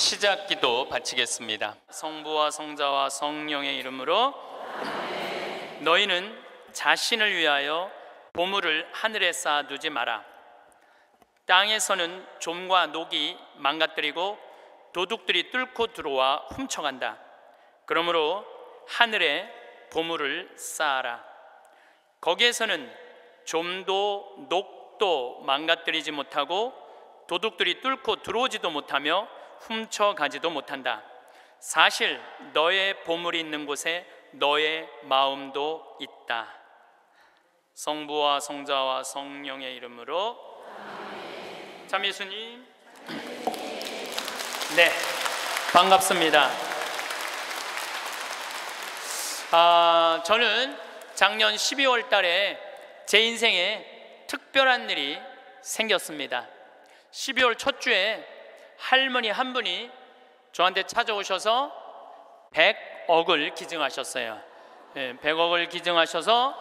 시작 기도 바치겠습니다. 성부와 성자와 성령의 이름으로. 너희는 자신을 위하여 보물을 하늘에 쌓아두지 마라. 땅에서는 좀과 녹이 망가뜨리고 도둑들이 뚫고 들어와 훔쳐간다. 그러므로 하늘에 보물을 쌓아라. 거기에서는 좀도 녹도 망가뜨리지 못하고 도둑들이 뚫고 들어오지도 못하며 훔쳐가지도 못한다. 사실 너의 보물이 있는 곳에 너의 마음도 있다. 성부와 성자와 성령의 이름으로. 참 예수님. 네, 반갑습니다. 저는 작년 12월 달에 제 인생에 특별한 일이 생겼습니다. 12월 첫 주에 할머니 한 분이 저한테 찾아오셔서 100억을 기증하셨어요. 100억을 기증하셔서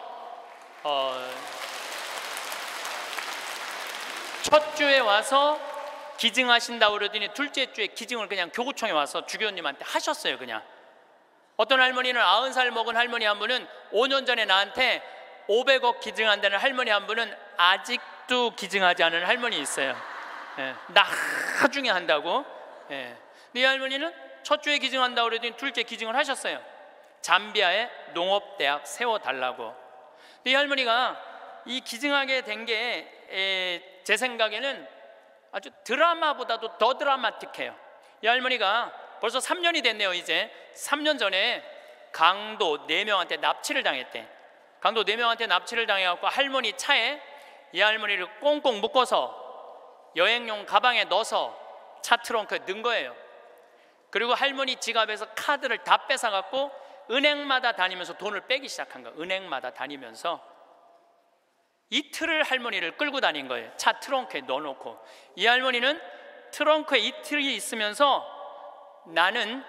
첫 주에 와서 기증하신다고 그러더니 둘째 주에 기증을 그냥 교구청에 와서 주교님한테 하셨어요. 그냥 어떤 할머니는 90살 먹은 할머니 한 분은 5년 전에 나한테 500억 기증한다는 할머니 한 분은 아직도 기증하지 않은 할머니 있어요. 나중에 한다고. 근데 이 할머니는 첫 주에 기증한다고 그러더니 둘째 기증을 하셨어요. 잠비아에 농업대학 세워달라고. 근데 이 할머니가 이 기증하게 된 게 제 생각에는 아주 드라마보다도 더 드라마틱해요. 이 할머니가 벌써 3년이 됐네요. 이제 3년 전에 강도 4명한테 납치를 당했대. 강도 4명한테 납치를 당해갖고 할머니 차에 이 할머니를 꽁꽁 묶어서 여행용 가방에 넣어서 차 트렁크에 넣은 거예요. 그리고 할머니 지갑에서 카드를 다 뺏어갖고 은행마다 다니면서 돈을 빼기 시작한 거예요. 은행마다 다니면서 이틀을 할머니를 끌고 다닌 거예요. 차 트렁크에 넣어놓고. 이 할머니는 트렁크에 이틀이 있으면서 나는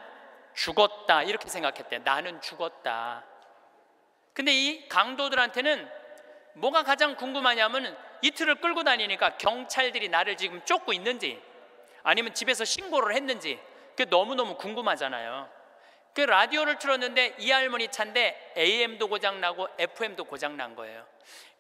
죽었다 이렇게 생각했대. 나는 죽었다. 근데 이 강도들한테는 뭐가 가장 궁금하냐면 이틀을 끌고 다니니까 경찰들이 나를 지금 쫓고 있는지 아니면 집에서 신고를 했는지 그게 너무너무 궁금하잖아요. 그 라디오를 틀었는데 이 할머니 차인데 AM도 고장나고 FM도 고장난 거예요.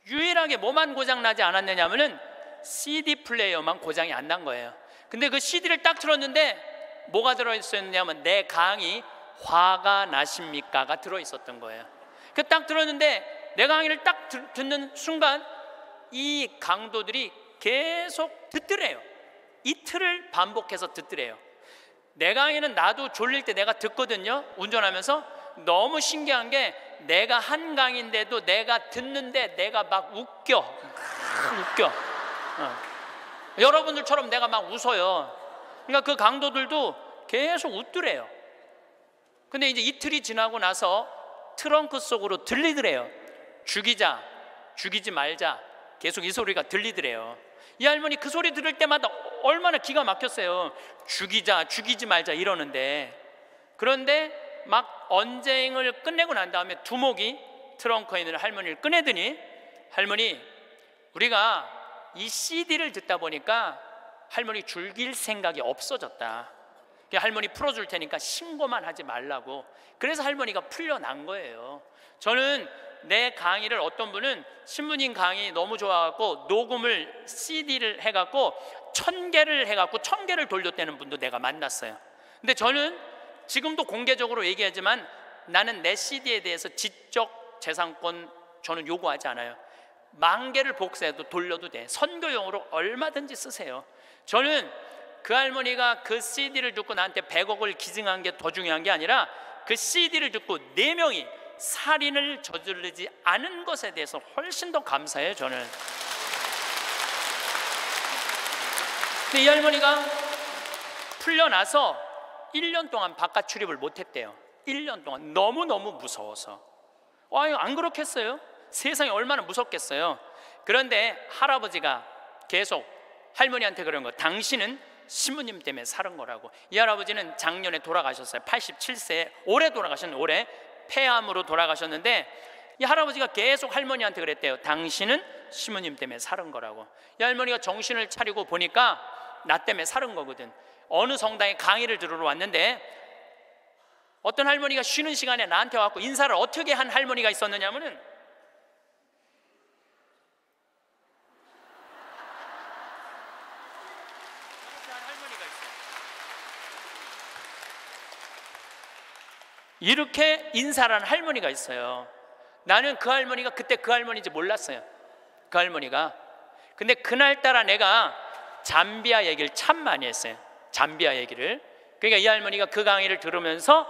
유일하게 뭐만 고장나지 않았느냐 하면은 CD 플레이어만 고장이 안 난 거예요. 근데 그 CD를 딱 틀었는데 뭐가 들어있었냐면 내 강의 화가 나십니까가 들어있었던 거예요. 그 딱 들었는데 내 강의를 딱 듣는 순간 이 강도들이 계속 듣더래요. 이틀을 반복해서 듣더래요. 내 강의는 나도 졸릴 때 내가 듣거든요. 운전하면서. 너무 신기한 게 내가 한 강의인데도 내가 듣는데 내가 막 웃겨. 여러분들처럼 내가 막 웃어요. 그러니까 그 강도들도 계속 웃더래요. 근데 이제 이틀이 지나고 나서 트렁크 속으로 들리더래요. 죽이자, 죽이지 말자. 계속 이 소리가 들리더래요. 이 할머니 그 소리 들을 때마다 얼마나 기가 막혔어요. 죽이자, 죽이지 말자 이러는데. 그런데 막 언쟁을 끝내고 난 다음에 두목이 트렁크에 있는 할머니를 꺼내더니 할머니, 우리가 이 CD를 듣다 보니까 할머니 죽일 생각이 없어졌다. 할머니 풀어줄 테니까 신고만 하지 말라고. 그래서 할머니가 풀려난 거예요. 저는 내 강의를 어떤 분은 신부님 강의 너무 좋아갖고 녹음을 CD를 해갖고 1000개를 해갖고 1000개를 돌렸다는 분도 내가 만났어요. 근데 저는 지금도 공개적으로 얘기하지만 나는 내 CD에 대해서 지적 재산권 저는 요구하지 않아요. 10,000개를 복사해도 돌려도 돼. 선교용으로 얼마든지 쓰세요. 저는 그 할머니가 그 CD를 듣고 나한테 100억을 기증한 게 더 중요한 게 아니라 그 CD를 듣고 4명이 살인을 저지르지 않은 것에 대해서 훨씬 더 감사해요. 저는. 근데 이 할머니가 풀려나서 1년 동안 바깥 출입을 못했대요. 1년 동안 너무너무 무서워서. 안 그렇겠어요? 세상이 얼마나 무섭겠어요. 그런데 할아버지가 계속 할머니한테 그런 거, 당신은 신부님 때문에 살은 거라고. 이 할아버지는 작년에 돌아가셨어요. 87세에 올해 돌아가셨는데, 올해 폐암으로 돌아가셨는데 이 할아버지가 계속 할머니한테 그랬대요. 당신은 신부님 때문에 살은 거라고. 이 할머니가 정신을 차리고 보니까 나 때문에 살은 거거든. 어느 성당에 강의를 들으러 왔는데 어떤 할머니가 쉬는 시간에 나한테 와서 인사를 어떻게 한 할머니가 있었느냐면은 이렇게 인사를 한 할머니가 있어요. 나는 그 할머니가 그때 그 할머니인지 몰랐어요. 그 할머니가. 근데 그날따라 내가 잠비아 얘기를 참 많이 했어요. 잠비아 얘기를. 그러니까 이 할머니가 그 강의를 들으면서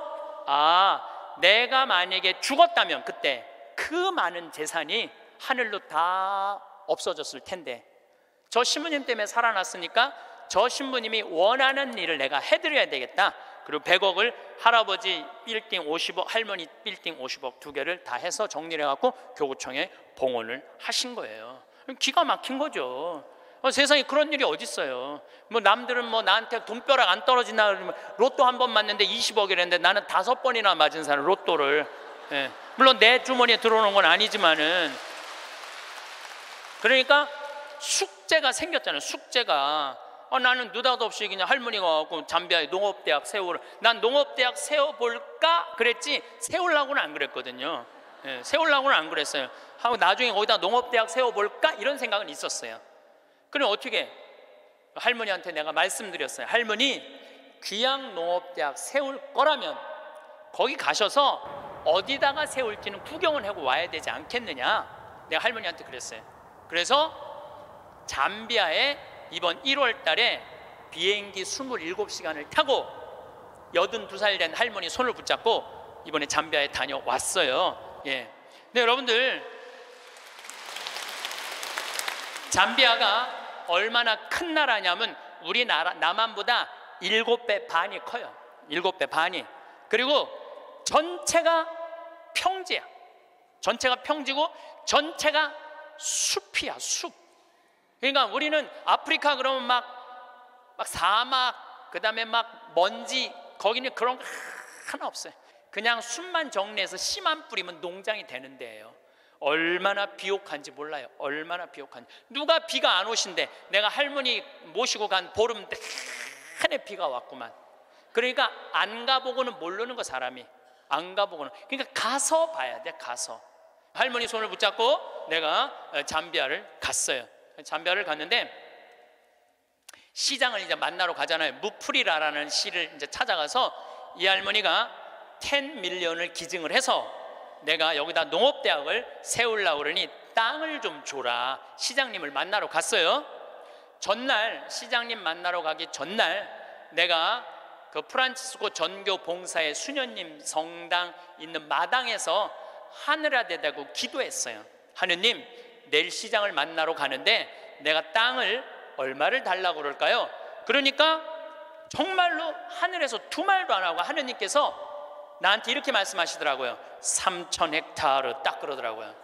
내가 만약에 죽었다면 그때 그 많은 재산이 하늘로 다 없어졌을 텐데 저 신부님 때문에 살아났으니까 저 신부님이 원하는 일을 내가 해드려야 되겠다. 그리고 100억을 할아버지 빌딩 50억, 할머니 빌딩 50억 두 개를 다 해서 정리를 해갖고 교구청에 봉헌을 하신 거예요. 기가 막힌 거죠. 세상에 그런 일이 어디 있어요. 뭐 남들은 뭐 나한테 돈벼락 안 떨어지나 그러면 로또 한 번 맞는데 20억이랬는데 나는 5번이나 맞은 사람 로또를. 예. 물론 내 주머니에 들어오는 건 아니지만은 그러니까 숙제가 생겼잖아요. 숙제가. 나는 느닷없이 그냥 할머니가 와갖고 잠비아에 농업대학 세우라. 난 농업대학 세워볼까 그랬지 세우려고는 안 그랬거든요. 예, 세우려고는 안 그랬어요. 하고 나중에 거기다 농업대학 세워볼까 이런 생각은 있었어요. 그럼 어떻게 할머니한테 내가 말씀드렸어요. 할머니 귀양 농업대학 세울 거라면 거기 가셔서 어디다가 세울지는 구경을 하고 와야 되지 않겠느냐. 내가 할머니한테 그랬어요. 그래서 잠비아에 이번 1월 달에 비행기 27시간을 타고 82살 된 할머니 손을 붙잡고 이번에 잠비아에 다녀왔어요. 예. 근데 여러분들 잠비아가 얼마나 큰 나라냐면 우리나라 남한보다 7배 반이 커요. 7배 반이. 그리고 전체가 평지야. 전체가 평지고 전체가 숲이야. 숲. 그러니까 우리는 아프리카 그러면 막 사막, 그 다음에 막 먼지, 거기는 그런 거 하나 없어요. 그냥 숲만 정리해서 씨만 뿌리면 농장이 되는 데예요. 얼마나 비옥한지 몰라요. 얼마나 비옥한지. 누가 비가 안 오신대. 내가 할머니 모시고 간 보름 내내 비가 왔구만. 그러니까 안 가보고는 모르는 거 사람이. 안 가보고는. 그러니까 가서 봐야 돼. 가서. 할머니 손을 붙잡고 내가 잠비아를 갔어요. 잠비아를 갔는데 시장을 이제 만나러 가잖아요. 무프리라라는 시를 이제 찾아가서 이 할머니가 10밀리언을 기증을 해서 내가 여기다 농업대학을 세우려고 그러니 땅을 좀 줘라. 시장님을 만나러 갔어요. 전날 시장님 만나러 가기 전날 내가 그 프란치스코 전교 봉사의 수녀님 성당 있는 마당에서 하늘에 대고 기도했어요. 하느님, 내일 시장을 만나러 가는데 내가 땅을 얼마를 달라고 그럴까요? 그러니까 정말로 하늘에서 두 말도 안 하고 하느님께서 나한테 이렇게 말씀하시더라고요. 3,000헥타르 딱 그러더라고요.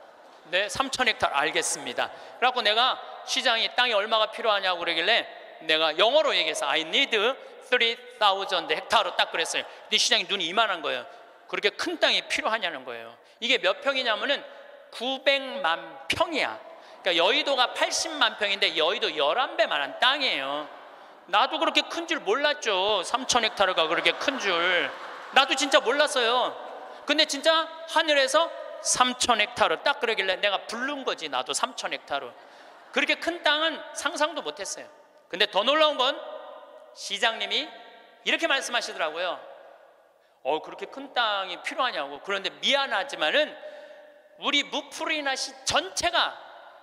네, 3,000헥타르 알겠습니다. 그래갖고 내가 시장이 땅이 얼마가 필요하냐고 그러길래 내가 영어로 얘기해서 I need 3,000 헥타르 딱 그랬어요. 근데 시장이 눈이 이만한 거예요. 그렇게 큰 땅이 필요하냐는 거예요. 이게 몇 평이냐면은 900만 평이야. 그러니까 여의도가 80만 평인데 여의도 11배만한 땅이에요. 나도 그렇게 큰 줄 몰랐죠. 3,000헥타르가 그렇게 큰 줄. 나도 진짜 몰랐어요. 근데 진짜 하늘에서 3,000헥타르 딱 그러길래 내가 부른 거지. 나도 3,000헥타르. 그렇게 큰 땅은 상상도 못했어요. 근데 더 놀라운 건 시장님이 이렇게 말씀하시더라고요. 그렇게 큰 땅이 필요하냐고. 그런데 미안하지만은 우리 무프리나시 전체가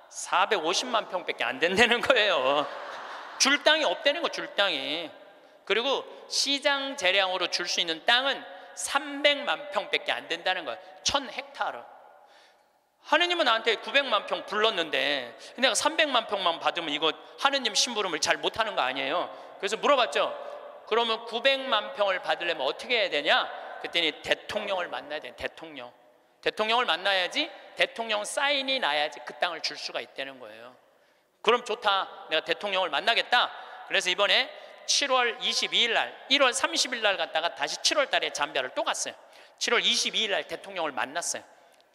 450만 평밖에 안 된다는 거예요. 줄 땅이 없다는 거. 줄 땅이. 그리고 시장 재량으로 줄 수 있는 땅은 300만 평밖에 안 된다는 거예요. 1,000헥타르. 하느님은 나한테 900만 평 불렀는데 내가 300만 평만 받으면 이거 하느님 심부름을 잘 못하는 거 아니에요. 그래서 물어봤죠. 그러면 900만 평을 받으려면 어떻게 해야 되냐? 그랬더니 대통령을 만나야 돼. 대통령을 만나야지 대통령 사인이 나야지 그 땅을 줄 수가 있다는 거예요. 그럼 좋다. 내가 대통령을 만나겠다. 그래서 이번에 7월 22일 날 1월 30일 날 갔다가 다시 7월 달에 잠비아를 또 갔어요. 7월 22일 날 대통령을 만났어요.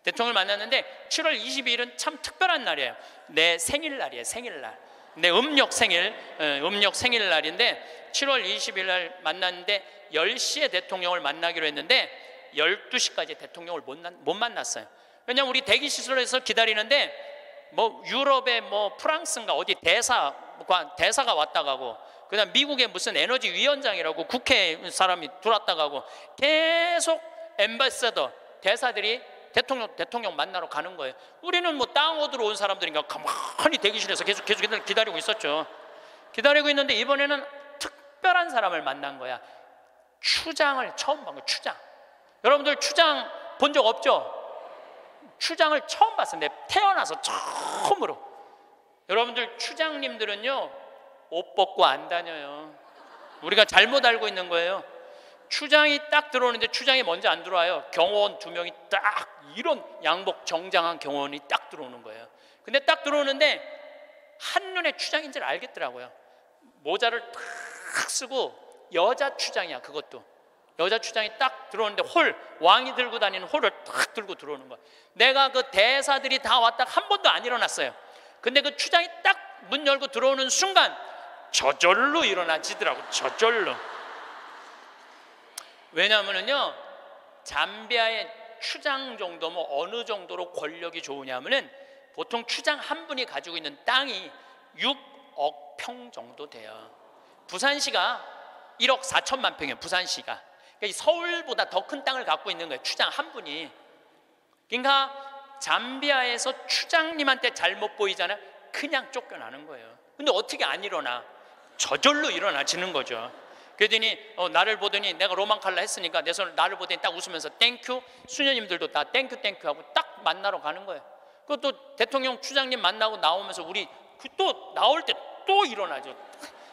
대통령을 만났는데 7월 22일은 참 특별한 날이에요. 내 생일날이에요. 생일날. 내 음력 생일날인데 7월 20일 날 만났는데 10시에 대통령을 만나기로 했는데 12시까지 대통령을 못 만났어요. 왜냐하면 우리 대기시설에서 기다리는데 뭐 유럽의 뭐 프랑스인가 어디 대사가 왔다 가고, 그다음 미국의 무슨 에너지 위원장이라고 국회 사람이 들어왔다 가고, 계속 엠바서더 대사들이 대통령 만나러 가는 거예요. 우리는 뭐 땅 얻으러 온 사람들인가 가만히 대기실에서 계속 기다리고 있었죠. 기다리고 있는데 이번에는 특별한 사람을 만난 거야. 추장을 처음 본 거야. 추장. 여러분들 추장 본 적 없죠? 추장을 처음 봤어요. 내 태어나서 처음으로. 여러분들 추장님들은요 옷 벗고 안 다녀요. 우리가 잘못 알고 있는 거예요. 추장이 딱 들어오는데 추장이 먼저 안 들어와요. 경호원 2명이 딱 이런 양복 정장한 경호원이 딱 들어오는 거예요. 근데 딱 들어오는데 한눈에 추장인 줄 알겠더라고요. 모자를 탁 쓰고 여자 추장이야. 그것도 여자 추장이 딱 들어오는데 왕이 들고 다니는 홀을 딱 들고 들어오는 거야. 내가 그 대사들이 다 왔다 한 번도 안 일어났어요. 근데 그 추장이 딱 문 열고 들어오는 순간 저절로 일어나지더라고. 저절로. 왜냐하면요 잠비아의 추장 정도면 어느 정도로 권력이 좋으냐면은 보통 추장 한 분이 가지고 있는 땅이 6억 평 정도 돼요. 부산시가 1억 4천만 평이에요. 부산시가. 그러니까 서울보다 더 큰 땅을 갖고 있는 거예요. 추장 한 분이. 그러니까 잠비아에서 추장님한테 잘못 보이잖아요. 그냥 쫓겨나는 거예요. 근데 어떻게 안 일어나? 저절로 일어나지는 거죠. 그러더니 나를 보더니 내가 로망칼라 했으니까 내 손을 나를 보더니 딱 웃으면서 땡큐. 수녀님들도 다 땡큐 하고 딱 만나러 가는 거예요. 그것도 대통령 추장님 만나고 나오면서 우리 또 나올 때 또 일어나죠.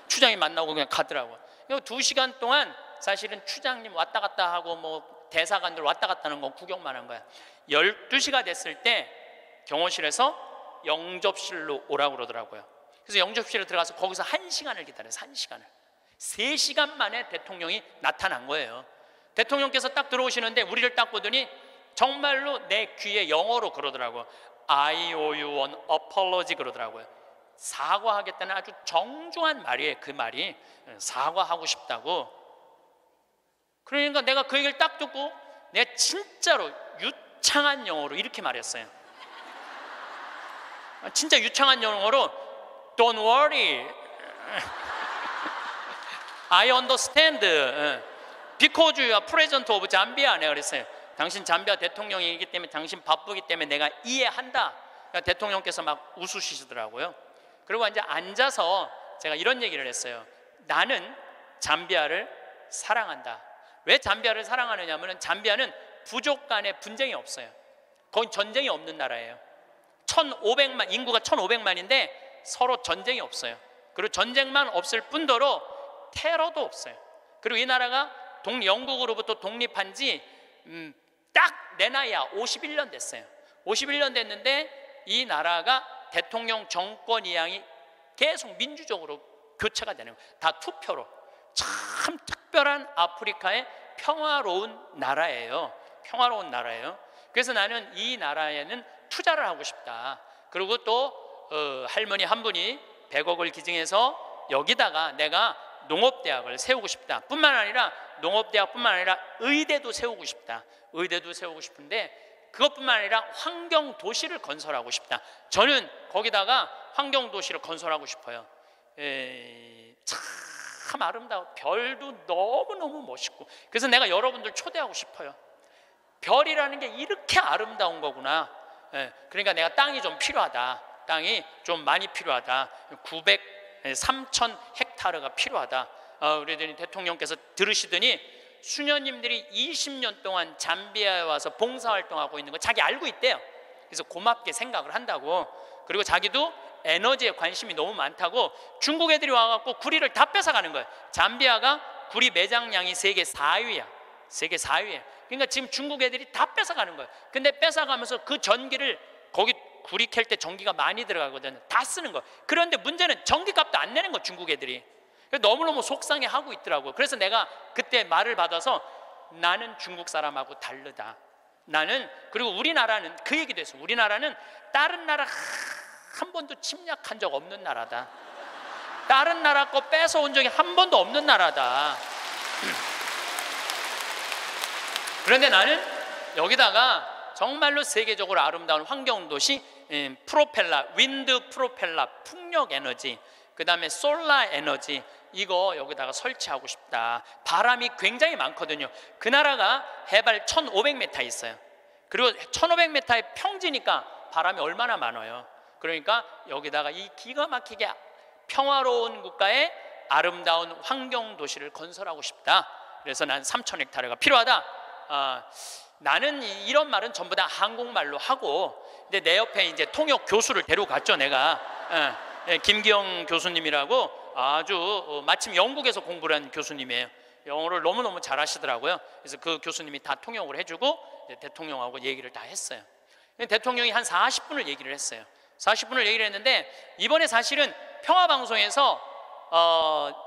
추장이 만나고 그냥 가더라고요. 2시간 동안 사실은 추장님 왔다 갔다 하고 뭐 대사관들 왔다 갔다 하는 거 구경만 한 거야. 12시가 됐을 때 경호실에서 영접실로 오라고 그러더라고요. 그래서 영접실에 들어가서 거기서 1시간을 기다려서 1시간을 3시간 만에 대통령이 나타난 거예요. 대통령께서 딱 들어오시는데 우리를 딱 보더니 정말로 내 귀에 영어로 그러더라고요. I owe you an apology 그러더라고요. 사과하겠다는 아주 정중한 말이에요. 그 말이 사과하고 싶다고. 그러니까 내가 그 얘기를 딱 듣고 내가 진짜로 유창한 영어로 이렇게 말했어요. 진짜 유창한 영어로 Don't worry, I understand, because you are president of Zambia. 내가 그랬어요. 당신 잠비아 대통령이기 때문에 당신 바쁘기 때문에 내가 이해한다. 그러니까 대통령께서 막 웃으시더라고요. 그리고 이제 앉아서 제가 이런 얘기를 했어요. 나는 잠비아를 사랑한다. 왜 잠비아를 사랑하느냐 하면 잠비아는 부족 간에 분쟁이 없어요. 거기 전쟁이 없는 나라예요. 1,500만, 인구가 1,500만인데 서로 전쟁이 없어요. 그리고 전쟁만 없을 뿐더러 테러도 없어요. 그리고 이 나라가 영국으로부터 독립한 지 딱 내 나이야 51년 됐어요. 51년 됐는데 이 나라가 대통령 정권 이양이 계속 민주적으로 교체가 되는 거예요. 다 투표로. 참 특별한 아프리카의 평화로운 나라예요. 평화로운 나라예요. 그래서 나는 이 나라에는 투자를 하고 싶다. 그리고 또 할머니 한 분이 100억을 기증해서 여기다가 내가 농업대학을 세우고 싶다. 뿐만 아니라 농업대학뿐만 아니라 의대도 세우고 싶다. 의대도 세우고 싶은데 그것뿐만 아니라 환경도시를 건설하고 싶다. 저는 거기다가 환경도시를 건설하고 싶어요. 참 아름다워. 별도 너무너무 멋있고. 그래서 내가 여러분들 초대하고 싶어요. 별이라는 게 이렇게 아름다운 거구나. 그러니까 내가 땅이 좀 필요하다. 땅이 좀 많이 필요하다. 3,000 헥타르가 필요하다. 우리 대통령께서 들으시더니 수녀님들이 20년 동안 잠비아에 와서 봉사활동하고 있는 거 자기 알고 있대요. 그래서 고맙게 생각을 한다고. 그리고 자기도 에너지에 관심이 너무 많다고 중국 애들이 와갖고 구리를 다 뺏어가는 거예요. 잠비아가 구리 매장량이 세계 4위야. 세계 4위야. 그러니까 지금 중국 애들이 다 뺏어가는 거예요. 근데 뺏어가면서 그 전기를 거기 구리 캘 때 전기가 많이 들어가거든요. 다 쓰는 거예요. 그런데 문제는 전기값도 안 내는 거예요. 중국 애들이. 너무너무 속상해하고 있더라고요. 그래서 내가 그때 말을 받아서 나는 중국 사람하고 다르다. 나는, 그리고 우리나라는 그 얘기도 했어요. 우리나라는 다른 나라 한 번도 침략한 적 없는 나라다. 다른 나라 거 뺏어온 적이 한 번도 없는 나라다. 그런데 나는 여기다가 정말로 세계적으로 아름다운 환경도시, 프로펠러, 윈드 프로펠러, 풍력 에너지, 그 다음에 솔라 에너지, 이거 여기다가 설치하고 싶다. 바람이 굉장히 많거든요. 그 나라가 해발 1500m 있어요. 그리고 1500m의 평지니까 바람이 얼마나 많아요. 그러니까 여기다가 이 기가 막히게 평화로운 국가의 아름다운 환경도시를 건설하고 싶다. 그래서 난 3000헥타르가 필요하다. 나는 이런 말은 전부 다 한국말로 하고, 근데 내 옆에 이제 통역 교수를 데려갔죠. 내가 김기영 교수님이라고 아주 마침 영국에서 공부를 한 교수님이에요. 영어를 너무너무 잘하시더라고요. 그래서 그 교수님이 다 통역을 해주고 이제 대통령하고 얘기를 다 했어요. 대통령이 한 40분을 얘기를 했어요. 40분을 얘기를 했는데, 이번에 사실은 평화방송에서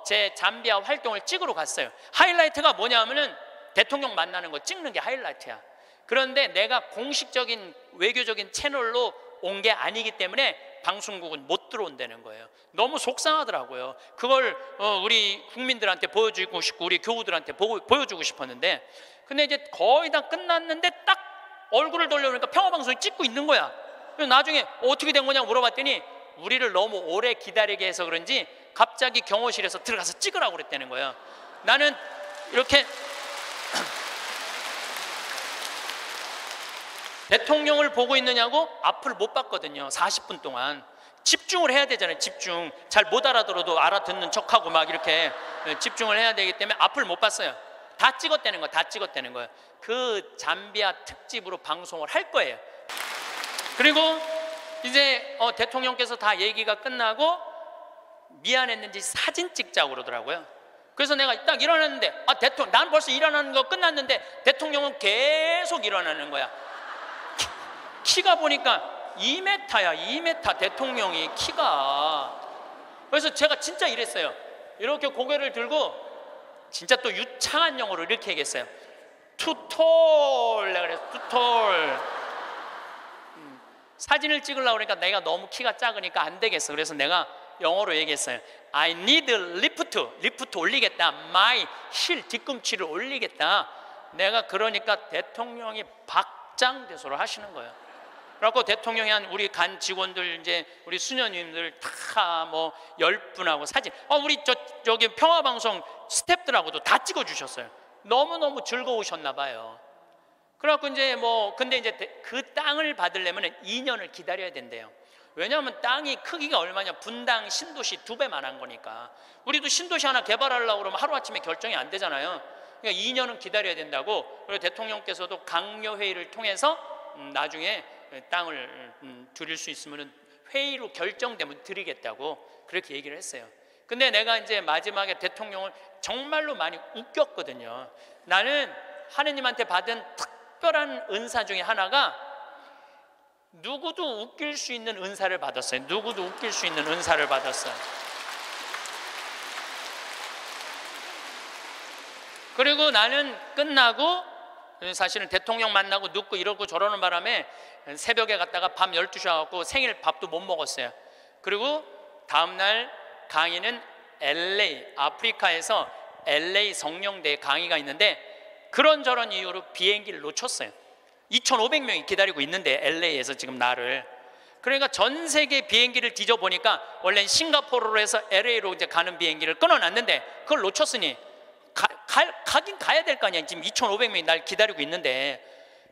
제 잠비아 활동을 찍으러 갔어요. 하이라이트가 뭐냐면은 대통령 만나는 거 찍는 게 하이라이트야. 그런데 내가 공식적인 외교적인 채널로 온 게 아니기 때문에 방송국은 못 들어온다는 거예요. 너무 속상하더라고요. 그걸 우리 국민들한테 보여주고 싶고 우리 교우들한테 보여주고 싶었는데, 근데 이제 거의 다 끝났는데 딱 얼굴을 돌려보니까 평화방송이 찍고 있는 거야. 그래서 나중에 어떻게 된 거냐고 물어봤더니 우리를 너무 오래 기다리게 해서 그런지 갑자기 경호실에서 들어가서 찍으라고 그랬다는 거예요. 나는 이렇게 대통령을 보고 있느냐고 앞을 못 봤거든요. 40분 동안 집중을 해야 되잖아요. 집중. 잘 못 알아들어도 알아듣는 척하고 막 이렇게 집중을 해야 되기 때문에 앞을 못 봤어요. 다 찍었다는 거예요. 다 찍었다는 거예요. 그 잠비아 특집으로 방송을 할 거예요. 그리고 이제 대통령께서 다 얘기가 끝나고 미안했는지 사진 찍자고 그러더라고요. 그래서 내가 딱 일어났는데 난 벌써 일어나는 거 끝났는데 대통령은 계속 일어나는 거야. 키가 보니까 2m야. 2m 대통령이 키가. 그래서 제가 진짜 이랬어요. 이렇게 고개를 들고 진짜 또 유창한 영어로 이렇게 얘기했어요. Too tall. 내가 그랬어. Too tall. 사진을 찍으려고 그러니까 내가 너무 키가 작으니까 안 되겠어. 그래서 내가 영어로 얘기했어요. I need lift. 리프트 올리겠다. My heel, 뒤꿈치를 올리겠다. 내가 그러니까 대통령이 박장대소를 하시는 거예요. 그래갖고 대통령이 한 우리 간 직원들, 이제 우리 수녀님들 다 뭐 10분하고 사진, 우리 저기 평화방송 스태프들하고도 다 찍어주셨어요. 너무너무 즐거우셨나 봐요. 그래갖고 이제 근데 이제 그 땅을 받으려면 2년을 기다려야 된대요. 왜냐하면 땅이 크기가 얼마냐, 분당 신도시 2배만 한 거니까. 우리도 신도시 하나 개발하려고 그러면 하루아침에 결정이 안 되잖아요. 그러니까 2년은 기다려야 된다고. 그리고 대통령께서도 강요회의를 통해서 나중에 땅을 드릴 수 있으면 회의로 결정되면 드리겠다고 그렇게 얘기를 했어요. 근데 내가 이제 마지막에 대통령을 정말로 많이 웃겼거든요. 나는 하느님한테 받은 특별한 은사 중에 하나가 누구도 웃길 수 있는 은사를 받았어요. 누구도 웃길 수 있는 은사를 받았어요. 그리고 나는 끝나고 사실은 대통령 만나고 눕고 이러고 저러는 바람에 새벽에 갔다가 밤 12시에 와갖고 생일 밥도 못 먹었어요. 그리고 다음날 강의는 LA, 아프리카에서 LA 성령대에 강의가 있는데 그런저런 이유로 비행기를 놓쳤어요. 2,500명이 기다리고 있는데 LA에서 지금 나를. 그러니까 전 세계 비행기를 뒤져보니까 원래는 싱가포르로 해서 LA로 이제 가는 비행기를 끊어놨는데 그걸 놓쳤으니 가긴 가야 될 거 아니야. 지금 2,500명이 날 기다리고 있는데.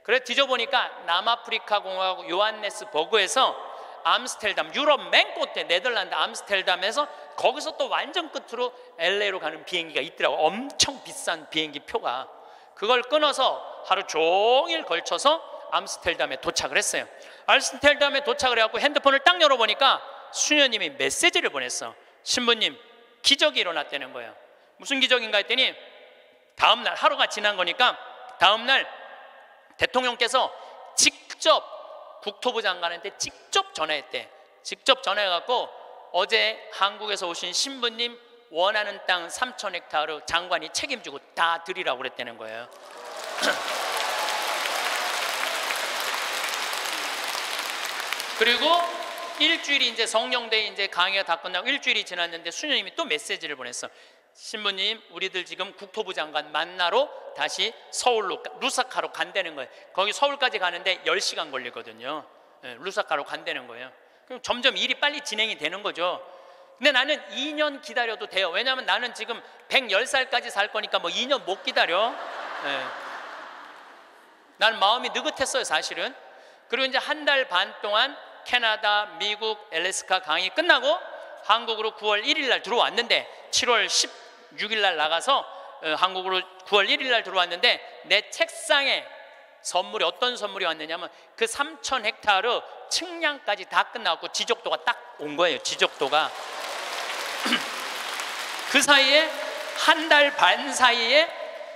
그래 뒤져보니까 남아프리카 공화국 요하네스버그에서 암스테르담, 유럽 맨 끝에 네덜란드 암스테르담에서 거기서 또 완전 끝으로 LA로 가는 비행기가 있더라고. 엄청 비싼 비행기 표가. 그걸 끊어서 하루 종일 걸쳐서 암스테르담에 도착을 했어요. 암스테르담에 도착을 해갖고 핸드폰을 딱 열어보니까 수녀님이 메시지를 보냈어. 신부님, 기적이 일어났다는 거예요. 무슨 기적인가 했더니 다음날, 하루가 지난 거니까 다음날 대통령께서 직접 국토부 장관한테 직접 전화했대. 직접 전화해갖고 어제 한국에서 오신 신부님 원하는 땅 3,000헥타르 장관이 책임지고 다 드리라고 그랬다는 거예요. 그리고 일주일이 이제 성령대회 이제 강의가 다 끝나고 일주일이 지났는데 수녀님이 또 메시지를 보냈어. 신부님, 우리들 지금 국토부 장관 만나러 다시 서울로 루사카로 간다는 거예요. 거기 서울까지 가는데 10시간 걸리거든요. 루사카로 간다는 거예요. 그럼 점점 일이 빨리 진행이 되는 거죠. 근데 나는 2년 기다려도 돼요. 왜냐하면 나는 지금 110살까지 살 거니까 뭐 2년 못 기다려. 나는 마음이 느긋했어요, 사실은. 그리고 이제 한 달 반 동안 캐나다, 미국, 엘래스카 강의 끝나고 한국으로 9월 1일 날 들어왔는데 7월 16일 날 나가서 한국으로 9월 1일 날 들어왔는데 내 책상에 선물이 어떤 선물이 왔느냐면 그 3,000헥타르 측량까지 다 끝나고 지적도가 딱 온 거예요. 지적도가. 그 사이에 한 달 반 사이에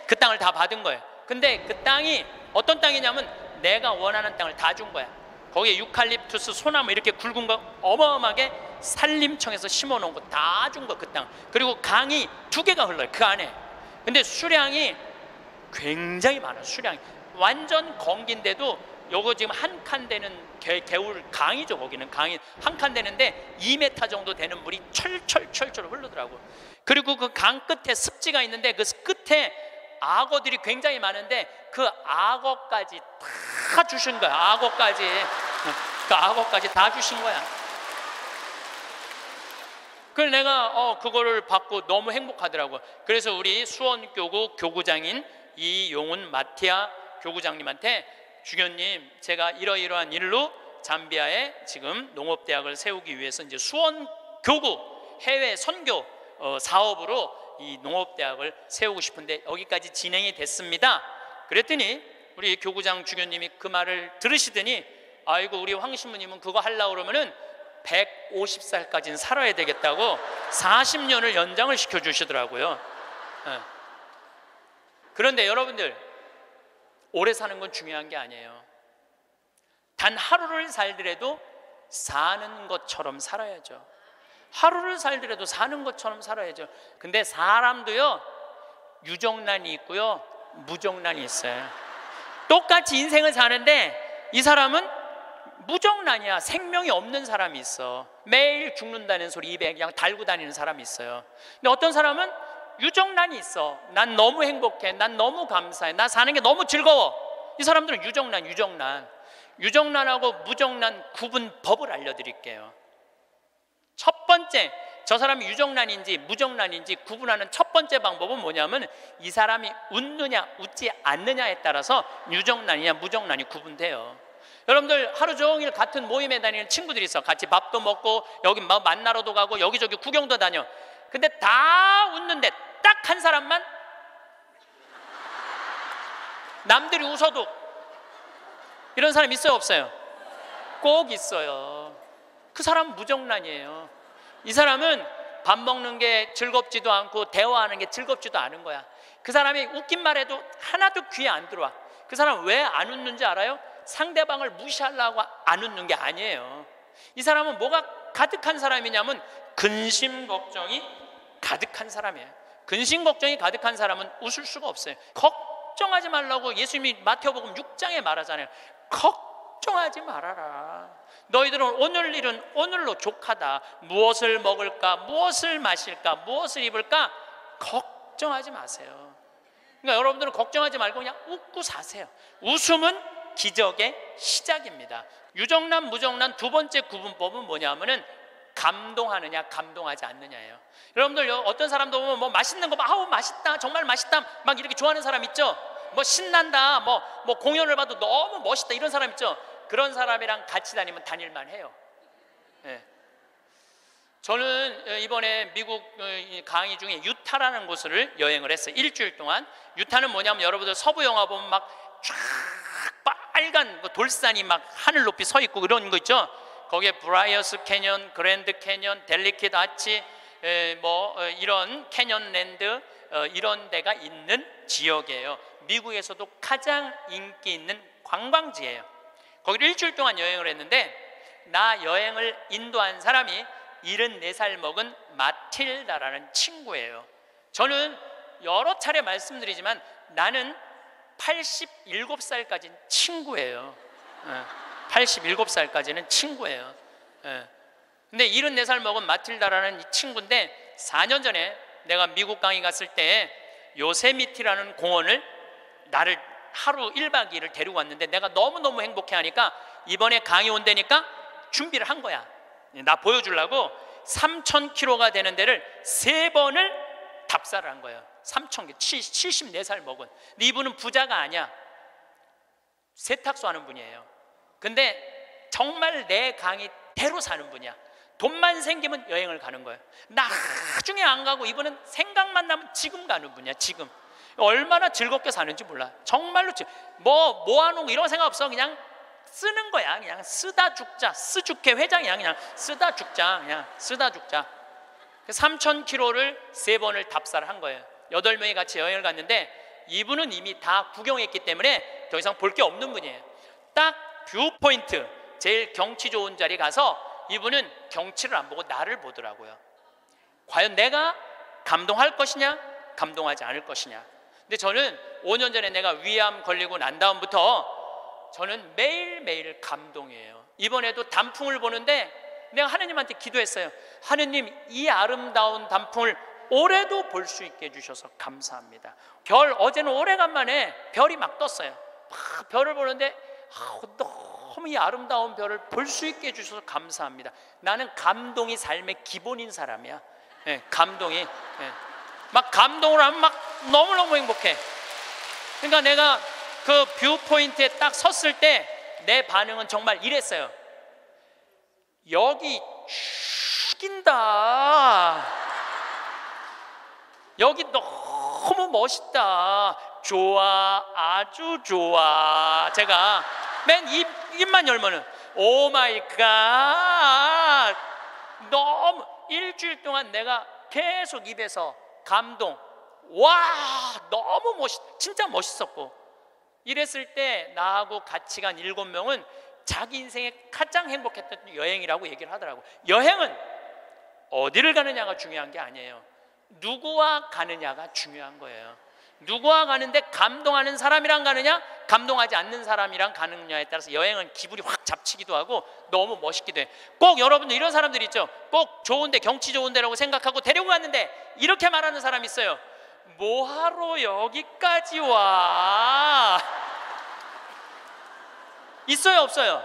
그 땅을 다 받은 거예요. 근데 그 땅이 어떤 땅이냐면 내가 원하는 땅을 다 준 거야. 거기에 유칼립투스, 소나무 이렇게 굵은 거 어마어마하게 산림청에서 심어놓은 거 다 준 거, 그 땅. 그리고 강이 2개가 흘러요, 그 안에. 근데 수량이 굉장히 많아요. 수량이 완전 건기인데도 요거 지금 한 칸 되는 개울 강이죠. 거기는 강이 한 칸 되는데 2m 정도 되는 물이 철철철철 흐르더라고. 그리고 그 강 끝에 습지가 있는데 그 끝에 악어들이 굉장히 많은데 그 악어까지 다 주신 거야. 악어까지. 그 악어까지 다 주신 거야. 그걸 내가 그거를 받고 너무 행복하더라고. 그래서 우리 수원교구 교구장인 이용훈 마티아 교구장님한테 주교님, 제가 이러이러한 일로 잠비아에 지금 농업대학을 세우기 위해서 이제 수원교구 해외 선교 사업으로 이 농업대학을 세우고 싶은데 여기까지 진행이 됐습니다. 그랬더니 우리 교구장 주교님이 그 말을 들으시더니 아이고, 우리 황 신부님은 그거 하려고 그러면은 150살까지는 살아야 되겠다고 40년을 연장을 시켜주시더라고요. 그런데 여러분들, 오래 사는 건 중요한 게 아니에요. 단 하루를 살더라도 사는 것처럼 살아야죠. 하루를 살더라도 사는 것처럼 살아야죠. 근데 사람도요, 유정란이 있고요, 무정란이 있어요. 똑같이 인생을 사는데 이 사람은 무정란이야. 생명이 없는 사람이 있어. 매일 죽는다는 소리 입에 그냥 달고 다니는 사람이 있어요. 근데 어떤 사람은 유정란이 있어. 난 너무 행복해. 난 너무 감사해. 나 사는 게 너무 즐거워. 이 사람들은 유정란하고 무정란 구분법을 알려드릴게요. 첫 번째, 저 사람이 유정란인지 무정란인지 구분하는 첫 번째 방법은 뭐냐면 이 사람이 웃느냐 웃지 않느냐에 따라서 유정란이냐 무정란이 구분돼요. 여러분들 하루 종일 같은 모임에 다니는 친구들이 있어. 같이 밥도 먹고 여기 만나러도 가고 여기저기 구경도 다녀. 근데 다 웃는데 딱 한 사람만 남들이 웃어도 이런 사람 있어요, 없어요? 꼭 있어요. 그 사람은 무정란이에요. 이 사람은 밥 먹는 게 즐겁지도 않고 대화하는 게 즐겁지도 않은 거야. 그 사람이 웃긴 말해도 하나도 귀에 안 들어와. 그 사람은 왜 안 웃는지 알아요? 상대방을 무시하려고 안 웃는 게 아니에요. 이 사람은 뭐가 가득한 사람이냐면 근심 걱정이 가득한 사람이에요. 근심 걱정이 가득한 사람은 웃을 수가 없어요. 걱정하지 말라고 예수님이 마태복음 6장에 말하잖아요. 걱정하지 말아라. 너희들은 오늘 일은 오늘로 족하다. 무엇을 먹을까, 무엇을 마실까, 무엇을 입을까 걱정하지 마세요. 그러니까 여러분들은 걱정하지 말고 그냥 웃고 사세요. 웃음은 기적의 시작입니다. 유정란, 무정란 두 번째 구분법은 뭐냐면은 감동하느냐 감동하지 않느냐예요. 여러분들 어떤 사람도 보면 뭐 맛있는 거 막 아우 맛있다 정말 맛있다 막 이렇게 좋아하는 사람 있죠. 뭐 신난다 뭐 공연을 봐도 너무 멋있다 이런 사람 있죠. 그런 사람이랑 같이 다니면 다닐만 해요. 네. 저는 이번에 미국 강의 중에 유타라는 곳을 여행을 했어요. 일주일 동안. 유타는 뭐냐면 여러분들 서부 영화 보면 막 쫙 빨간 돌산이 막 하늘 높이 서 있고 그런 거 있죠. 거기에 브라이어스 캐년, 그랜드 캐년, 델리키드 아치 이런 캐년랜드 이런 데가 있는 지역이에요. 미국에서도 가장 인기 있는 관광지예요. 거기를 일주일 동안 여행을 했는데 나 여행을 인도한 사람이 74살 먹은 마틸다라는 친구예요. 저는 여러 차례 말씀드리지만 나는 87살까지는 친구예요. 87살까지는 친구예요. 예. 근데 74살 먹은 마틸다라는 이 친구인데 4년 전에 내가 미국 강의 갔을 때 요세미티라는 공원을 나를 하루 1박 2일을 데리고 왔는데 내가 너무너무 행복해 하니까 이번에 강의 온다니까 준비를 한 거야. 나 보여주려고 3,000km가 되는 데를 3번을 답사를 한 거예요. 3,000km, 74살 먹은. 근데 이분은 부자가 아니야. 세탁소 하는 분이에요. 근데 정말 내 강의대로 사는 분이야. 돈만 생기면 여행을 가는 거예요. 나중에 안 가고 이분은 생각만 나면 지금 가는 분이야. 지금 얼마나 즐겁게 사는지 몰라. 정말로 뭐 모아놓은 거 이런 생각 없어. 그냥 쓰는 거야. 그냥 쓰다 죽자. 스주케 회장이야. 그냥 쓰다 죽자. 그냥 쓰다 죽자. 3,000km를 3번을 답사를 한 거예요. 8명이 같이 여행을 갔는데 이분은 이미 다 구경했기 때문에 더 이상 볼 게 없는 분이에요. 딱 뷰포인트, 제일 경치 좋은 자리 가서 이분은 경치를 안 보고 나를 보더라고요. 과연 내가 감동할 것이냐, 감동하지 않을 것이냐. 근데 저는 5년 전에 내가 위암 걸리고 난 다음부터 저는 매일매일 감동이에요. 이번에도 단풍을 보는데 내가 하느님한테 기도했어요. 하느님, 이 아름다운 단풍을 올해도 볼 수 있게 해주셔서 감사합니다. 어제는 오래간만에 별이 막 떴어요. 막 별을 보는데 너무 이 아름다운 별을 볼 수 있게 해주셔서 감사합니다. 나는 감동이 삶의 기본인 사람이야. 감동이 막 감동을 하면 막 너무너무 행복해. 그러니까 내가 그 뷰포인트에 딱 섰을 때 내 반응은 정말 이랬어요. 여기 죽인다. 여기 너무 멋있다. 좋아, 아주 좋아. 제가 맨 입만 열면은 오 마이 갓. 너무 일주일 동안 내가 계속 입에서 감동. 와, 너무 진짜 멋있었고. 이랬을 때 나하고 같이 간 7명은 자기 인생에 가장 행복했던 여행이라고 얘기를 하더라고. 여행은 어디를 가느냐가 중요한 게 아니에요. 누구와 가느냐가 중요한 거예요. 누구와 가는데 감동하는 사람이랑 가느냐, 감동하지 않는 사람이랑 가느냐에 따라서 여행은 기분이 확 잡치기도 하고 너무 멋있기도 해. 꼭 여러분들 이런 사람들 있죠. 꼭 좋은데, 경치 좋은 데라고 생각하고 데리고 갔는데 이렇게 말하는 사람 있어요. 뭐하러 여기까지 와? 있어요, 없어요?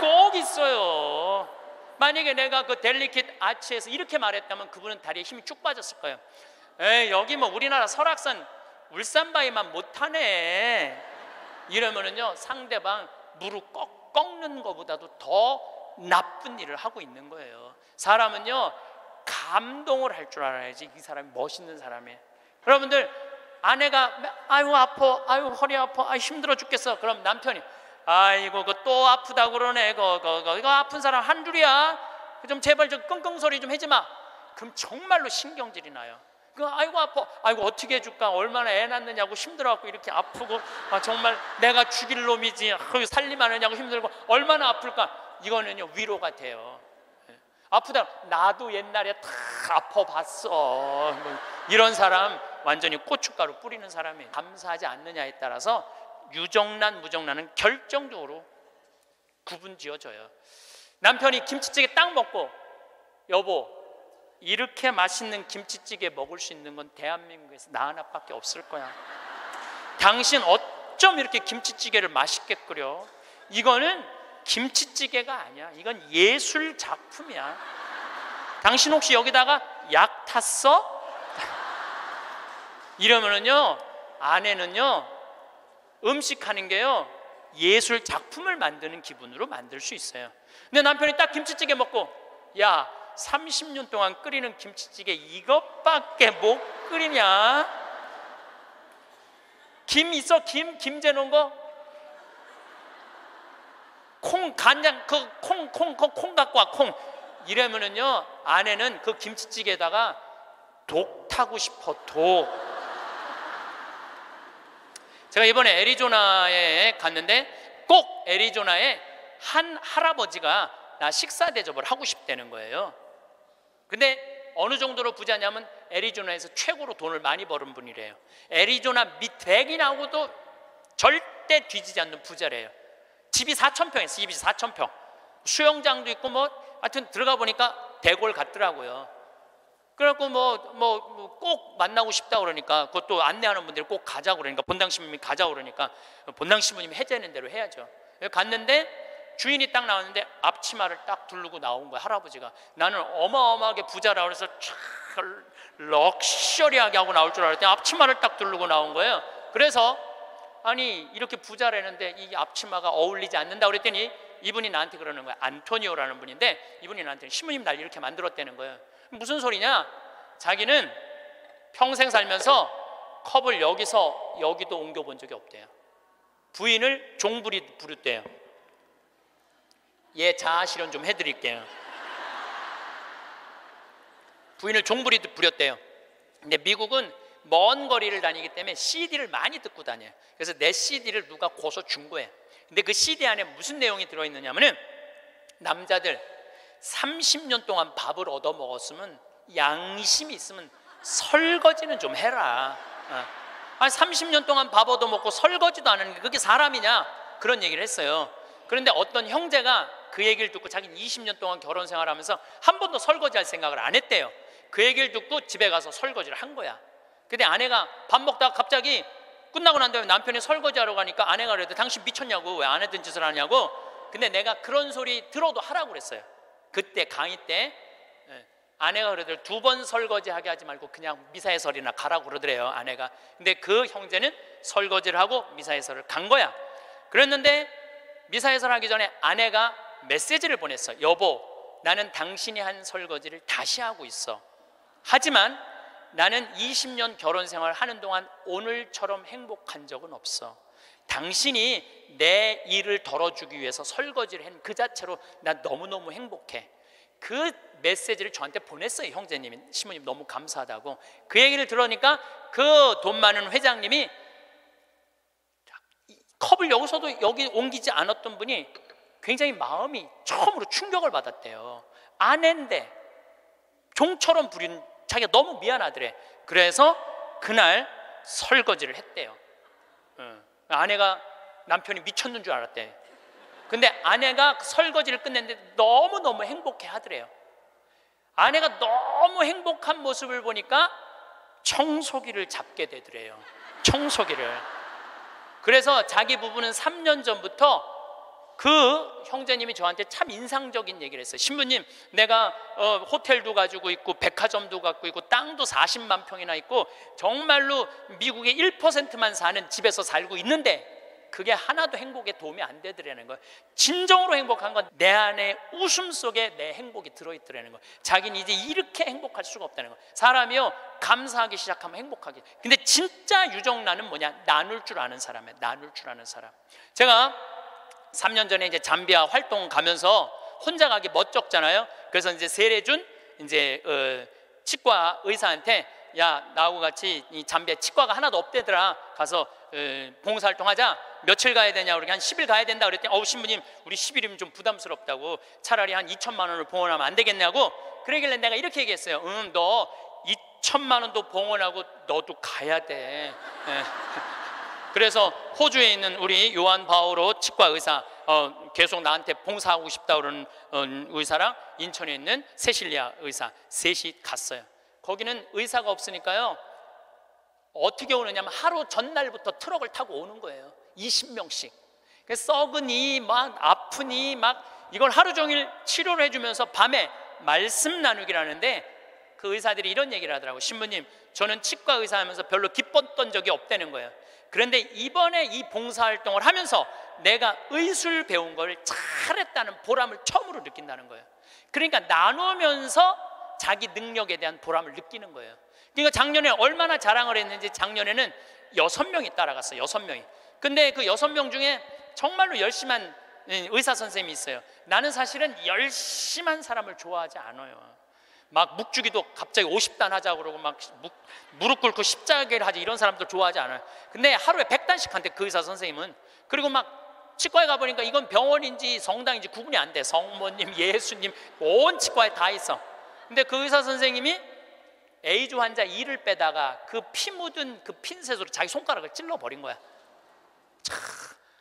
꼭 있어요. 만약에 내가 그 델리킷 아치에서 이렇게 말했다면 그분은 다리에 힘이 쭉 빠졌을 거예요. 에이, 여기 뭐 우리나라 설악산 울산바위만 못하네. 이러면은요, 상대방 무릎 꺾는 것보다도 더 나쁜 일을 하고 있는 거예요. 사람은요, 감동을 할 줄 알아야지 이 사람이 멋있는 사람이에요. 여러분들, 아내가 아유 아파, 아유 허리 아파, 아유 힘들어 죽겠어. 그럼 남편이 아이고 그 또 아프다고 그러네. 이거 아픈 사람 한 줄이야. 좀 제발 좀 끙끙 소리 좀 하지 마. 그럼 정말로 신경질이 나요. 아이고 아파, 아이고 어떻게 해줄까, 얼마나 애 낳느냐고 힘들어갖고 이렇게 아프고, 정말 내가 죽일 놈이지, 살림하느냐고 힘들고 얼마나 아플까. 이거는요 위로가 돼요. 아프다, 나도 옛날에 다 아파봤어. 이런 사람 완전히 고춧가루 뿌리는 사람이에요. 감사하지 않느냐에 따라서 유정란 무정란은 결정적으로 구분 지어져요. 남편이 김치찌개 딱 먹고, 여보 이렇게 맛있는 김치찌개 먹을 수 있는 건 대한민국에서 나 하나밖에 없을 거야. 당신 어쩜 이렇게 김치찌개를 맛있게 끓여? 이거는 김치찌개가 아니야. 이건 예술 작품이야. 당신 혹시 여기다가 약 탔어? 이러면은요, 아내는요 음식하는 게요 예술 작품을 만드는 기분으로 만들 수 있어요. 근데 남편이 딱 김치찌개 먹고, 야 30년 동안 끓이는 김치찌개 이것밖에 못 끓이냐? 김 있어? 김 재놓은 거? 콩, 간장, 콩 갖고 와, 콩. 이러면은요, 아내는 그 김치찌개에다가 독 타고 싶어, 독. 제가 이번에 애리조나에 갔는데 꼭 애리조나에 한 할아버지가 나 식사 대접을 하고 싶다는 거예요. 근데 어느 정도로 부자냐면 애리조나에서 최고로 돈을 많이 버는 분이래요. 애리조나 밑100이 나오고도 절대 뒤지지 않는 부자래요. 집이 4,000평 있어요. 집이 4,000평. 수영장도 있고 뭐 하여튼 들어가 보니까 대골 같더라고요. 그래갖고 꼭 만나고 싶다 그러니까, 그것도 안내하는 분들이 꼭 가자고 그러니까, 본당 신부님이 가자고 그러니까 본당 신부님이 해제하는 대로 해야죠. 갔는데 주인이 딱 나왔는데 앞치마를 딱 두르고 나온 거야, 할아버지가. 나는 어마어마하게 부자라 그래서 쫙 럭셔리하게 하고 나올 줄 알았더니 앞치마를 딱 두르고 나온 거예요. 그래서 아니 이렇게 부자라는데 이 앞치마가 어울리지 않는다 그랬더니 이분이 나한테 그러는 거야. 안토니오라는 분인데 이분이 나한테 신부님 날 이렇게 만들었다는 거예요. 무슨 소리냐? 자기는 평생 살면서 컵을 여기서 여기도 옮겨본 적이 없대요. 부인을 종부리 부르대요. 예, 자아 실현 좀 해드릴게요. 부인을 종부리 부렸대요. 근데 미국은 먼 거리를 다니기 때문에 CD를 많이 듣고 다녀요. 그래서 내 CD를 누가 고서 준 거예요. 근데 그 CD 안에 무슨 내용이 들어있느냐면은, 남자들 30년 동안 밥을 얻어 먹었으면 양심이 있으면 설거지는 좀 해라. 아니 30년 동안 밥 얻어 먹고 설거지도 안 하는 게 그게 사람이냐? 그런 얘기를 했어요. 그런데 어떤 형제가 그 얘기를 듣고, 자기는 20년 동안 결혼 생활하면서 한 번도 설거지할 생각을 안 했대요. 그 얘기를 듣고 집에 가서 설거지를 한 거야. 근데 아내가 밥 먹다가 갑자기 끝나고 난 다음에 남편이 설거지하러 가니까 아내가 그래도 당신 미쳤냐고, 왜 안 했던 짓을 하냐고. 근데 내가 그런 소리 들어도 하라고 그랬어요. 그때 강의 때 아내가 그러더래요. 2번 설거지하게 하지 말고 그냥 미사해설이나 가라고 그러더래요, 아내가. 근데 그 형제는 설거지를 하고 미사해설을 간 거야. 그랬는데 미사해설 하기 전에 아내가 메시지를 보냈어. 여보, 나는 당신이 한 설거지를 다시 하고 있어. 하지만 나는 20년 결혼 생활 하는 동안 오늘처럼 행복한 적은 없어. 당신이 내 일을 덜어주기 위해서 설거지를 한 그 자체로 난 너무너무 행복해. 그 메시지를 저한테 보냈어요, 형제님이. 신부님 너무 감사하다고. 그 얘기를 들으니까 그 돈 많은 회장님이 컵을 여기서도 여기 옮기지 않았던 분이 굉장히 마음이 처음으로 충격을 받았대요. 아내인데 종처럼 부린 자기가 너무 미안하더래. 그래서 그날 설거지를 했대요. 아내가 남편이 미쳤는 줄 알았대. 근데 아내가 설거지를 끝냈는데 너무너무 행복해 하더래요. 아내가 너무 행복한 모습을 보니까 청소기를 잡게 되더래요. 청소기를. 그래서 자기 부부는 3년 전부터 그 형제님이 저한테 참 인상적인 얘기를 했어요. 신부님, 내가 호텔도 가지고 있고 백화점도 갖고 있고 땅도 40만 평이나 있고 정말로 미국의 1%만 사는 집에서 살고 있는데 그게 하나도 행복에 도움이 안 되더라는 거예요. 진정으로 행복한 건 내 안에 웃음 속에 내 행복이 들어있더라는 거예요. 자기는 이제 이렇게 행복할 수가 없다는 거예요. 사람이요, 감사하기 시작하면 행복하게. 근데 진짜 유정란은 뭐냐? 나눌 줄 아는 사람이에요. 나눌 줄 아는 사람. 제가 3년 전에 이제 잠비아 활동 가면서 혼자 가기 멋쩍잖아요. 그래서 이제 세례준 이제 치과 의사한테, 야, 나하고 같이 이 잠비아 치과가 하나도 없대더라. 가서 봉사활동하자. 며칠 가야 되냐? 그러니까 한 10일 가야 된다 그랬더니, 신부님 우리 10일이면 좀 부담스럽다고, 차라리 한 2천만 원을 봉헌하면 안 되겠냐고. 그러길래 내가 이렇게 얘기했어요. 너 2천만 원도 봉헌하고 너도 가야 돼. 그래서 호주에 있는 우리 요한 바오로 치과 의사, 계속 나한테 봉사하고 싶다 그러는 의사랑 인천에 있는 세실리아 의사 셋이 갔어요. 거기는 의사가 없으니까요, 어떻게 오느냐면 하루 전날부터 트럭을 타고 오는 거예요. 20명씩. 썩으니 막 아프니 막 이걸 하루 종일 치료를 해주면서 밤에 말씀 나누기라는데, 그 의사들이 이런 얘기를 하더라고요. 신부님, 저는 치과 의사 하면서 별로 기뻤던 적이 없다는 거예요. 그런데 이번에 이 봉사활동을 하면서 내가 의술 배운 걸 잘했다는 보람을 처음으로 느낀다는 거예요. 그러니까 나누면서 자기 능력에 대한 보람을 느끼는 거예요. 그러니까 작년에 얼마나 자랑을 했는지, 작년에는 6명이 따라갔어요. 6명이. 근데 그 6명 중에 정말로 열심한 의사 선생님이 있어요. 나는 사실은 열심한 사람을 좋아하지 않아요. 막 묵주기도 갑자기 50단 하자고 그러고 막 무릎 꿇고 십자가를 하지, 이런 사람들 좋아하지 않아요. 근데 하루에 100단씩 한대, 그 의사 선생님은. 그리고 막 치과에 가보니까 이건 병원인지 성당인지 구분이 안 돼. 성모님, 예수님, 온 치과에 다 있어. 근데 그 의사 선생님이 에이즈 환자 이를 빼다가 그 피 묻은 그 핀셋으로 자기 손가락을 찔러버린 거야.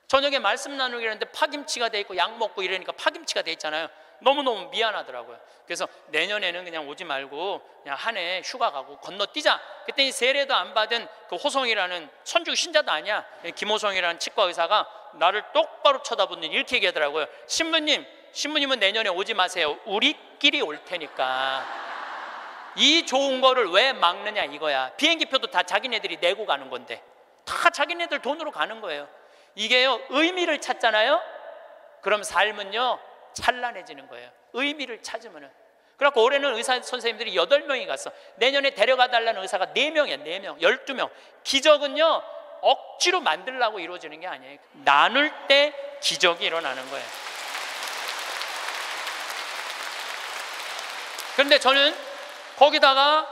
저녁에 말씀 나누기 하는데 파김치가 돼 있고 약 먹고 이러니까 파김치가 돼 있잖아요. 너무너무 미안하더라고요. 그래서 내년에는 그냥 오지 말고 그냥 한 해 휴가 가고 건너뛰자. 그랬더니 세례도 안 받은 그 호성이라는 천주교 신자도 아니야, 김호성이라는 치과 의사가 나를 똑바로 쳐다보더니 이렇게 얘기하더라고요. 신부님은 내년에 오지 마세요. 우리끼리 올 테니까. 이 좋은 거를 왜 막느냐 이거야. 비행기표도 다 자기네들이 내고 가는 건데, 다 자기네들 돈으로 가는 거예요. 이게요, 의미를 찾잖아요. 그럼 삶은요 찬란해지는 거예요. 의미를 찾으면은. 그래갖고 올해는 의사 선생님들이 8명이 갔어. 내년에 데려가 달라는 의사가 4명이야. 4명, 12명. 기적은요 억지로 만들려고 이루어지는 게 아니에요. 나눌 때 기적이 일어나는 거예요. 그런데 저는 거기다가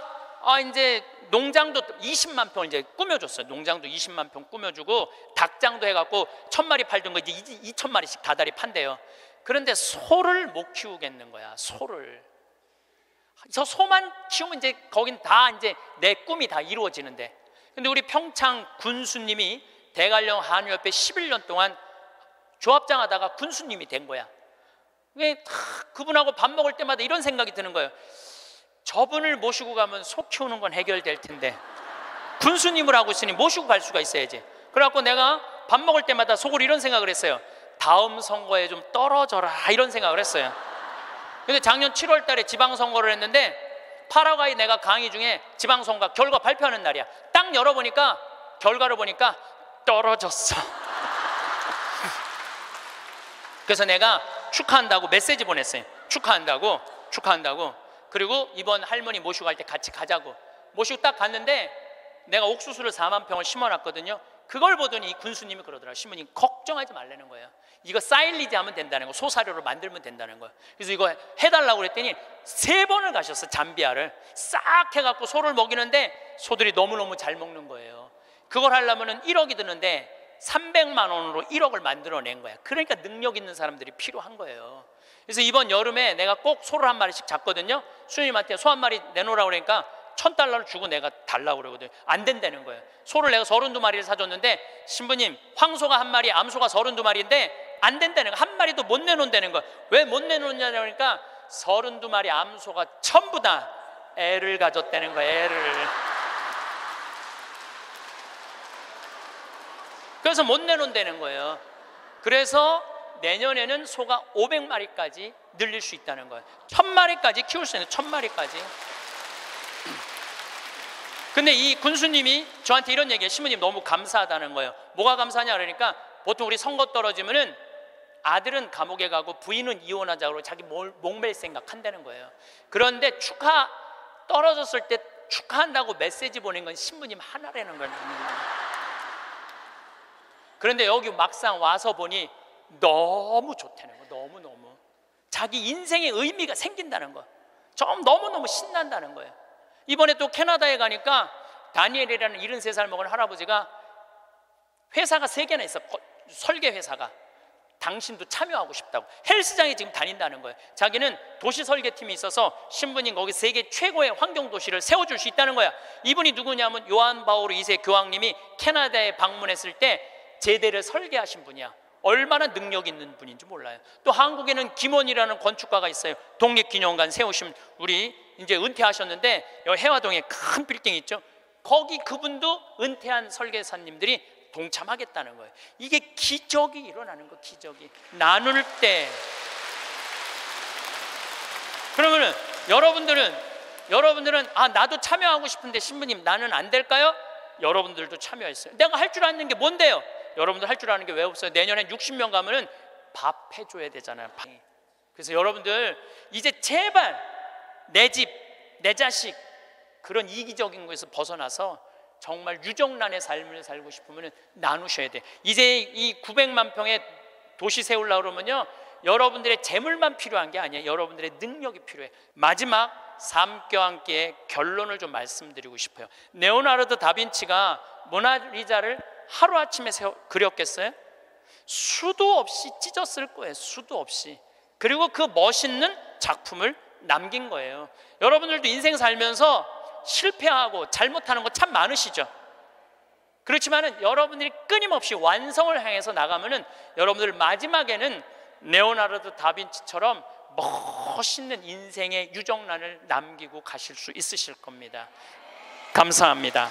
이제 농장도 20만 평을 이제 꾸며줬어요. 농장도 20만 평 꾸며주고 닭장도 해갖고 1000마리 팔던 거 이제 2000마리씩 다달이 판대요. 그런데 소를 못 키우겠는 거야. 소를. 저 소만 키우면 이제 거긴 다 이제 내 꿈이 다 이루어지는데. 근데 우리 평창 군수님이 대관령 한우협회 11년 동안 조합장 하다가 군수님이 된 거야. 그분하고 밥 먹을 때마다 이런 생각이 드는 거예요. 저분을 모시고 가면 소 키우는 건 해결될 텐데 군수님을 하고 있으니 모시고 갈 수가 있어야지. 그래갖고 내가 밥 먹을 때마다 속으로 이런 생각을 했어요. 다음 선거에 좀 떨어져라, 이런 생각을 했어요. 근데 작년 7월 달에 지방선거를 했는데 파라과이 내가 강의 중에 지방선거 결과 발표하는 날이야. 딱 열어보니까 결과를 보니까 떨어졌어. 그래서 내가 축하한다고 메시지 보냈어요. 축하한다고. 그리고 이번 할머니 모시고 갈 때 같이 가자고. 모시고 딱 갔는데 내가 옥수수를 4만 평을 심어놨거든요. 그걸 보더니 이 군수님이 그러더라고요. 신부님 걱정하지 말라는 거예요. 이거 사일리지 하면 된다는 거, 소사료로 만들면 된다는 거예요. 그래서 이거 해달라고 그랬더니 3번을 가셨어. 잠비아를 싹 해갖고 소를 먹이는데 소들이 너무너무 잘 먹는 거예요. 그걸 하려면 1억이 드는데 300만 원으로 1억을 만들어낸 거야. 그러니까 능력 있는 사람들이 필요한 거예요. 그래서 이번 여름에 내가 꼭 소를 한 마리씩 잡거든요. 수님한테 소 한 마리 내놓으라고 그러니까 $1000를 주고 내가 달라고 그러거든요. 안 된다는 거예요. 소를 내가 32마리를 사줬는데 신부님 황소가 1마리, 암소가 32마리인데 안 된다는 거예요. 한 마리도 못 내놓는다는 거예요. 왜 못 내놓느냐고 하니까 32마리 암소가 전부 다 애를 가졌다는 거예요. 애를. 그래서 못 내놓는다는 거예요. 그래서 내년에는 소가 500마리까지 늘릴 수 있다는 거예요. 1000마리까지 키울 수 있는 1000마리까지. 근데 이 군수님이 저한테 이런 얘기해요. 신부님 너무 감사하다는 거예요. 뭐가 감사하냐 그러니까 보통 우리 선거 떨어지면은 아들은 감옥에 가고 부인은 이혼하자고 자기 목맬 생각 한다는 거예요. 그런데 떨어졌을 때 축하한다고 메시지 보낸 건 신부님 하나라는 거예요. 그런데 여기 막상 와서 보니 너무 좋다는 거. 너무너무 자기 인생의 의미가 생긴다는 거. 좀 너무너무 신난다는 거예요. 이번에 또 캐나다에 가니까 다니엘이라는 73살 먹은 할아버지가 회사가 3개나 있어. 설계 회사가. 당신도 참여하고 싶다고 헬스장에 지금 다닌다는 거예요. 자기는 도시 설계팀이 있어서 신부님 거기 세계 최고의 환경도시를 세워줄 수 있다는 거야. 이분이 누구냐면 요한 바오로 2세 교황님이 캐나다에 방문했을 때 제대를 설계하신 분이야. 얼마나 능력 있는 분인지 몰라요. 또 한국에는 김원이라는 건축가가 있어요. 독립기념관 세우신 우리 이제 은퇴하셨는데 여기 해화동에 큰 빌딩 있죠. 거기 그분도 은퇴한 설계사님들이 동참하겠다는 거예요. 이게 기적이 일어나는 거. 기적이 나눌 때. 그러면은 여러분들은 나도 참여하고 싶은데 신부님 나는 안 될까요? 여러분들도 참여했어요. 내가 할 줄 아는 게 뭔데요? 여러분들 할 줄 아는 게 왜 없어요? 내년에 60명 가면은 밥 해줘야 되잖아요. 밥. 그래서 여러분들 이제 제발 내 집, 내 자식 그런 이기적인 거에서 벗어나서 정말 유정란의 삶을 살고 싶으면 나누셔야 돼. 이제 이 900만 평의 도시 세우려고 그러면요 여러분들의 재물만 필요한 게 아니에요. 여러분들의 능력이 필요해. 마지막 삶과 함께 결론을 좀 말씀드리고 싶어요. 레오나르도 다빈치가 모나리자를 하루아침에 그렸겠어요? 수도 없이 찢었을 거예요. 수도 없이. 그리고 그 멋있는 작품을 남긴 거예요. 여러분들도 인생 살면서 실패하고 잘못하는 거 참 많으시죠? 그렇지만 여러분들이 끊임없이 완성을 향해서 나가면은 여러분들 마지막에는 레오나르도 다빈치처럼 멋있는 인생의 유적란을 남기고 가실 수 있으실 겁니다. 감사합니다.